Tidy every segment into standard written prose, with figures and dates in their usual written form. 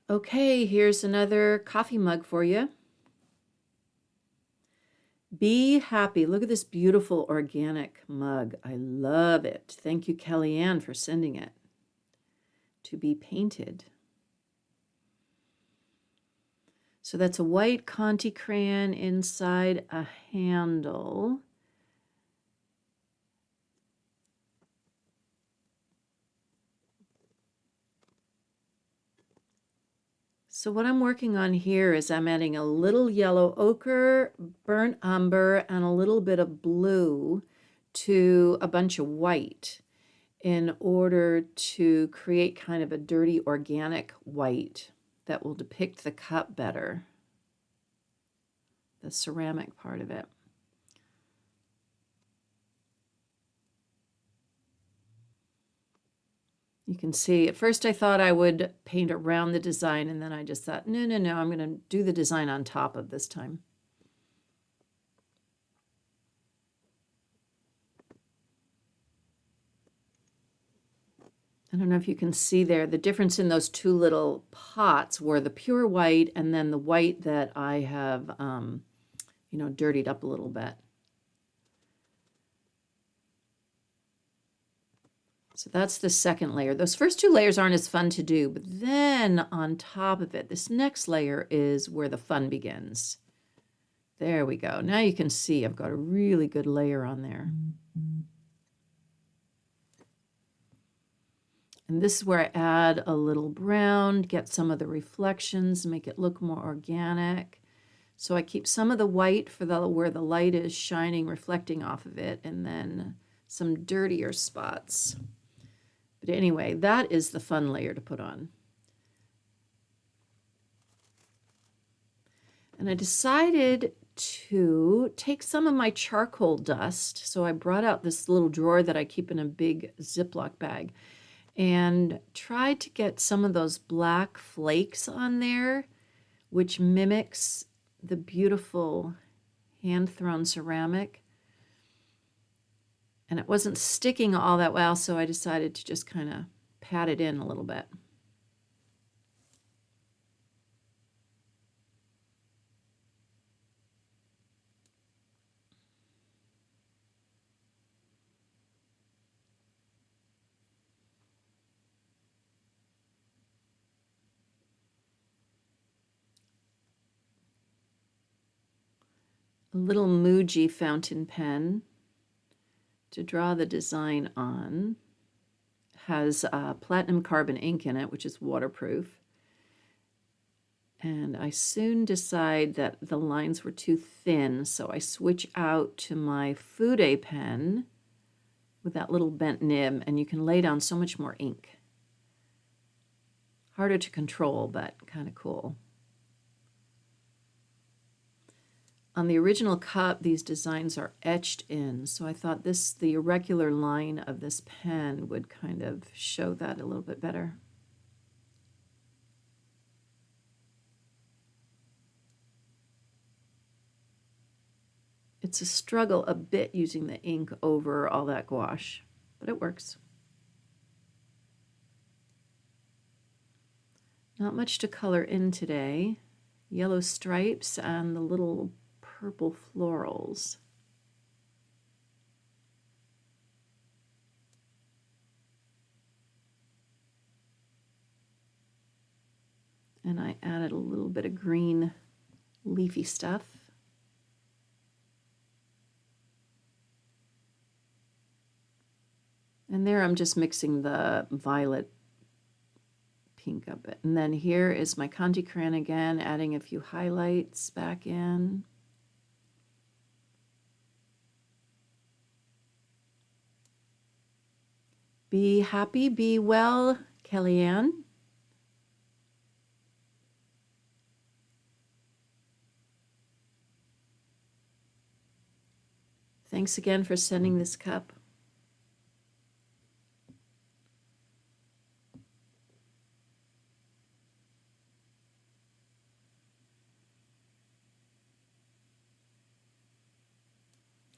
Okay, here's another coffee mug for you. Be happy. Look at this beautiful organic mug. I love it. Thank you, Kelley Anne, for sending it to be painted. So that's a white Conti crayon inside a handle. So what I'm working on here is I'm adding a little yellow ochre, burnt umber, and a little bit of blue to a bunch of white in order to create kind of a dirty organic white that will depict the cup better, the ceramic part of it. You can see, at first I thought I would paint around the design, and then I just thought, no, I'm going to do the design on top of this time. I don't know if you can see there, the difference in those two little pots were the pure white and then the white that I have, dirtied up a little bit. So that's the second layer. Those first two layers aren't as fun to do, but then on top of it, this next layer is where the fun begins. There we go. Now you can see I've got a really good layer on there. And this is where I add a little brown, get some of the reflections, make it look more organic. So I keep some of the white for where the light is shining, reflecting off of it, and then some dirtier spots. But anyway, that is the fun layer to put on. And I decided to take some of my charcoal dust. So I brought out this little drawer that I keep in a big Ziploc bag and tried to get some of those black flakes on there, which mimics the beautiful hand-thrown ceramic. And it wasn't sticking all that well, so I decided to just kind of pat it in a little bit. A little Muji fountain pen to draw the design on. Has platinum carbon ink in it, which is waterproof. And I soon decide that the lines were too thin, so I switch out to my Fude pen with that little bent nib, and you can lay down so much more ink. Harder to control, but kind of cool. On the original cup, these designs are etched in, so I thought the irregular line of this pen would kind of show that a little bit better. It's a struggle a bit using the ink over all that gouache, but it works. Not much to color in today. Yellow stripes and the little purple florals. And I added a little bit of green leafy stuff. And there I'm just mixing the violet pink up it. And then here is my Conti crayon again, adding a few highlights back in. Be happy, be well, Kelley Anne. Thanks again for sending this cup.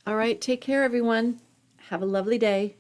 All right, take care, everyone. Have a lovely day.